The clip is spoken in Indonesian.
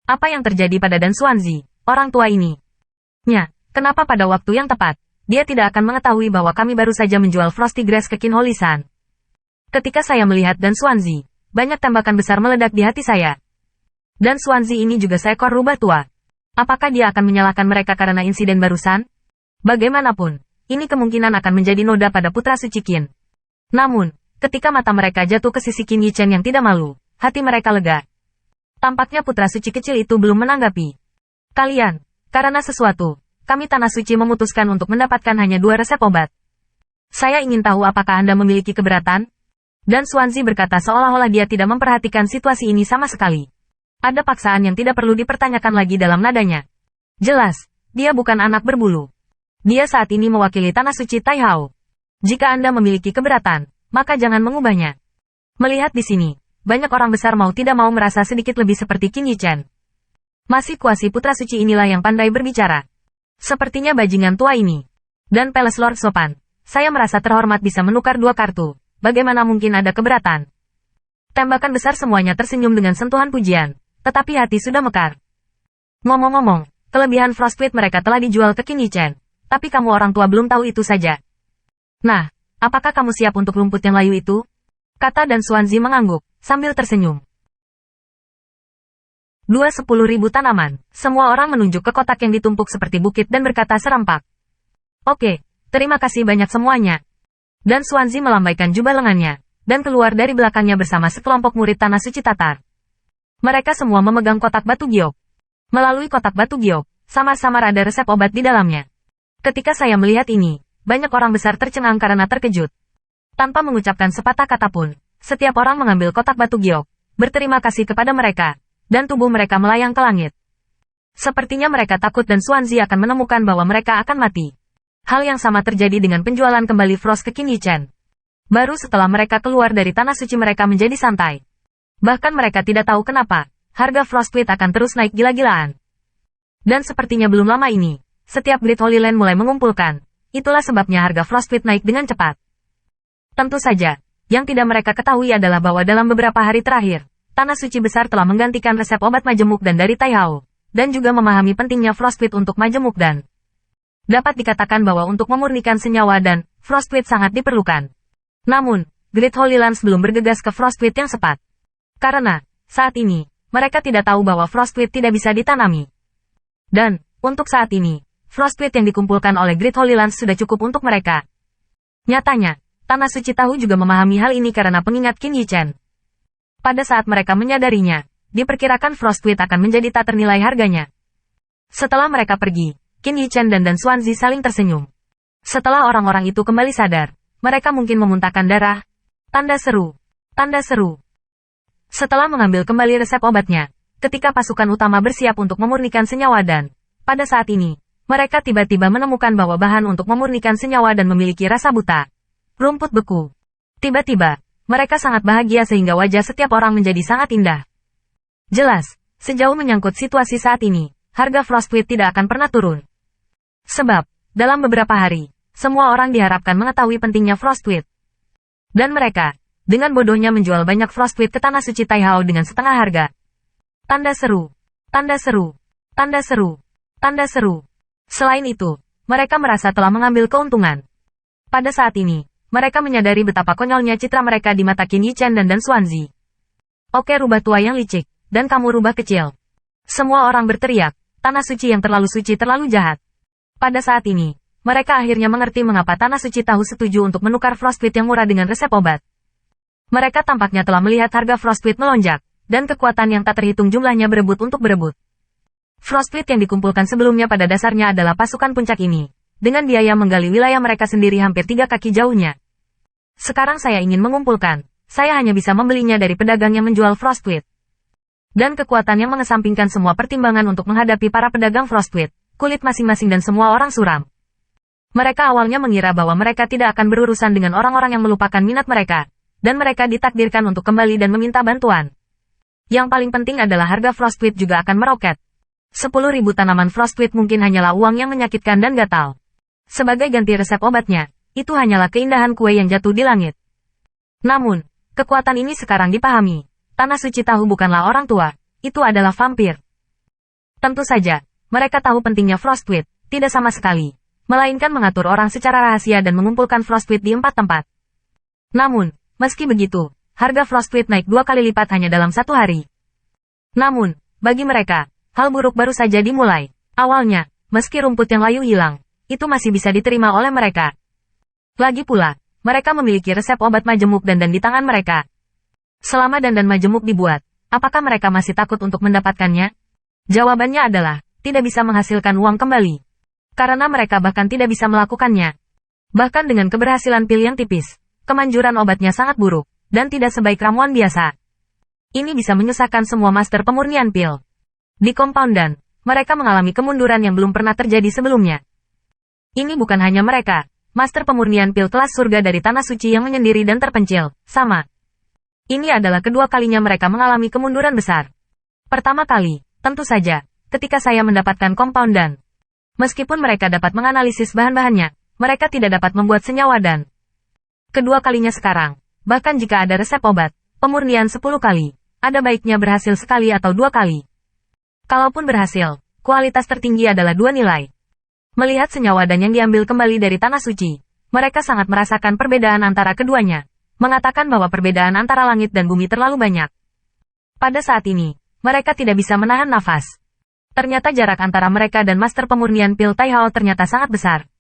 Apa yang terjadi pada Dan Xuanzi, orang tua ini? Kenapa pada waktu yang tepat, dia tidak akan mengetahui bahwa kami baru saja menjual Frosty Grass ke Qin Holisan? Ketika saya melihat Dan Xuanzi, banyak tembakan besar meledak di hati saya. Dan Xuanzi ini juga seekor rubah tua. Apakah dia akan menyalahkan mereka karena insiden barusan? Bagaimanapun, ini kemungkinan akan menjadi noda pada putra suci Qin. Namun, ketika mata mereka jatuh ke sisi Qin Yichen yang tidak malu, hati mereka lega. Tampaknya putra suci kecil itu belum menanggapi. Kalian, karena sesuatu, kami Tanah Suci memutuskan untuk mendapatkan hanya 2 resep obat. Saya ingin tahu apakah Anda memiliki keberatan? Dan Xuanzi berkata seolah-olah dia tidak memperhatikan situasi ini sama sekali. Ada paksaan yang tidak perlu dipertanyakan lagi dalam nadanya. Jelas, dia bukan anak berbulu. Dia saat ini mewakili Tanah Suci Taihao. Jika Anda memiliki keberatan, maka jangan mengubahnya. Melihat di sini, banyak orang besar mau tidak mau merasa sedikit lebih seperti Qin Yichen. Masih kuasi putra suci inilah yang pandai berbicara. Sepertinya bajingan tua ini. Dan Peles Lord sopan. Saya merasa terhormat bisa menukar 2 kartu. Bagaimana mungkin ada keberatan? Tembakan besar semuanya tersenyum dengan sentuhan pujian. Tetapi hati sudah mekar. Ngomong-ngomong, kelebihan Frostwit mereka telah dijual ke Qin Yichen. Tapi kamu orang tua belum tahu itu saja. Nah, apakah kamu siap untuk rumput yang layu itu? Kata Dan Xuanzi mengangguk, sambil tersenyum. 10.000 tanaman. Semua orang menunjuk ke kotak yang ditumpuk seperti bukit dan berkata serempak. Oke, terima kasih banyak semuanya. Dan Xuanzi melambaikan jubah lengannya, dan keluar dari belakangnya bersama sekelompok murid Tanah Suci Tatar. Mereka semua memegang kotak batu giok. Melalui kotak batu giok, samar-samar ada resep obat di dalamnya. Ketika saya melihat ini, banyak orang besar tercengang karena terkejut. Tanpa mengucapkan sepatah kata pun, setiap orang mengambil kotak batu giok, berterima kasih kepada mereka, dan tubuh mereka melayang ke langit. Sepertinya mereka takut Dan Xuanzi akan menemukan bahwa mereka akan mati. Hal yang sama terjadi dengan penjualan kembali Frost ke Qin Yichen. Baru setelah mereka keluar dari Tanah Suci mereka menjadi santai. Bahkan mereka tidak tahu kenapa, harga Frostwit akan terus naik gila-gilaan. Dan sepertinya belum lama ini, setiap Great Holy Land mulai mengumpulkan. Itulah sebabnya harga Frostwit naik dengan cepat. Tentu saja, yang tidak mereka ketahui adalah bahwa dalam beberapa hari terakhir, Tanah Suci Besar telah menggantikan resep obat majemuk dan dari Taihao, dan juga memahami pentingnya Frostwit untuk majemuk dan dapat dikatakan bahwa untuk memurnikan senyawa dan Frostwit sangat diperlukan. Namun, Great Holy Lands belum bergegas ke Frostwit yang sepat. Karena, saat ini, mereka tidak tahu bahwa Frostwit tidak bisa ditanami. Dan, untuk saat ini, Frostwit yang dikumpulkan oleh Great Holy Lands sudah cukup untuk mereka. Nyatanya, Tanah Suci tahu juga memahami hal ini karena pengingat Qin Yichen. Pada saat mereka menyadarinya, diperkirakan Frostwit akan menjadi tak ternilai harganya. Setelah mereka pergi, Qin Yichen dan Dan Xuanzi saling tersenyum. Setelah orang-orang itu kembali sadar, mereka mungkin memuntahkan darah. Tanda seru. Tanda seru. Setelah mengambil kembali resep obatnya, ketika pasukan utama bersiap untuk memurnikan senyawa dan, pada saat ini, mereka tiba-tiba menemukan bahwa bahan untuk memurnikan senyawa dan memiliki rasa buta. Rumput beku. Tiba-tiba, mereka sangat bahagia sehingga wajah setiap orang menjadi sangat indah. Jelas, sejauh menyangkut situasi saat ini, harga Frostwit tidak akan pernah turun. Sebab, dalam beberapa hari, semua orang diharapkan mengetahui pentingnya Frostwit. Dan mereka, dengan bodohnya menjual banyak Frostwit ke Tanah Suci Taihao dengan setengah harga. Tanda seru. Tanda seru. Tanda seru. Tanda seru. Selain itu, mereka merasa telah mengambil keuntungan. Pada saat ini, mereka menyadari betapa konyolnya citra mereka di mata Qin Yichen dan Dan Xuanzi. Oke rubah tua yang licik, dan kamu rubah kecil. Semua orang berteriak, Tanah Suci yang terlalu suci terlalu jahat. Pada saat ini, mereka akhirnya mengerti mengapa Tanah Suci tahu setuju untuk menukar Frostwit yang murah dengan resep obat. Mereka tampaknya telah melihat harga Frostwit melonjak, dan kekuatan yang tak terhitung jumlahnya berebut untuk berebut. Frostwit yang dikumpulkan sebelumnya pada dasarnya adalah pasukan puncak ini. Dengan biaya menggali wilayah mereka sendiri hampir 3 kaki jauhnya. Sekarang saya ingin mengumpulkan, saya hanya bisa membelinya dari pedagang yang menjual Frostwit. Dan kekuatan yang mengesampingkan semua pertimbangan untuk menghadapi para pedagang Frostwit, kulit masing-masing dan semua orang suram. Mereka awalnya mengira bahwa mereka tidak akan berurusan dengan orang-orang yang melupakan minat mereka, dan mereka ditakdirkan untuk kembali dan meminta bantuan. Yang paling penting adalah harga Frostwit juga akan meroket. 10.000 tanaman Frostwit mungkin hanyalah uang yang menyakitkan dan gatal. Sebagai ganti resep obatnya, itu hanyalah keindahan kue yang jatuh di langit. Namun, kekuatan ini sekarang dipahami. Tanah Suci tahu bukanlah orang tua, itu adalah vampir. Tentu saja, mereka tahu pentingnya Frostweed, tidak sama sekali. Melainkan mengatur orang secara rahasia dan mengumpulkan Frostweed di 4 tempat. Namun, meski begitu, harga Frostweed naik 2 kali lipat hanya dalam 1 hari. Namun, bagi mereka, hal buruk baru saja dimulai. Awalnya, meski rumput yang layu hilang, itu masih bisa diterima oleh mereka. Lagi pula, mereka memiliki resep obat majemuk dandan di tangan mereka. Selama dandan majemuk dibuat, apakah mereka masih takut untuk mendapatkannya? Jawabannya adalah, tidak bisa menghasilkan uang kembali. Karena mereka bahkan tidak bisa melakukannya. Bahkan dengan keberhasilan pil yang tipis, kemanjuran obatnya sangat buruk, dan tidak sebaik ramuan biasa. Ini bisa menyusahkan semua master pemurnian pil. Di Compoundan, mereka mengalami kemunduran yang belum pernah terjadi sebelumnya. Ini bukan hanya mereka, master pemurnian pil kelas surga dari Tanah Suci yang menyendiri dan terpencil, sama. Ini adalah kedua kalinya mereka mengalami kemunduran besar. Pertama kali, tentu saja, ketika saya mendapatkan Compoundan. Meskipun mereka dapat menganalisis bahan-bahannya, mereka tidak dapat membuat senyawa dan kedua kalinya sekarang, bahkan jika ada resep obat, pemurnian 10 kali, ada baiknya berhasil sekali atau 2 kali. Kalaupun berhasil, kualitas tertinggi adalah 2 nilai. Melihat senyawa dan yang diambil kembali dari Tanah Suci, mereka sangat merasakan perbedaan antara keduanya, mengatakan bahwa perbedaan antara langit dan bumi terlalu banyak. Pada saat ini, mereka tidak bisa menahan nafas. Ternyata jarak antara mereka dan master pemurnian pil Tai Hao ternyata sangat besar.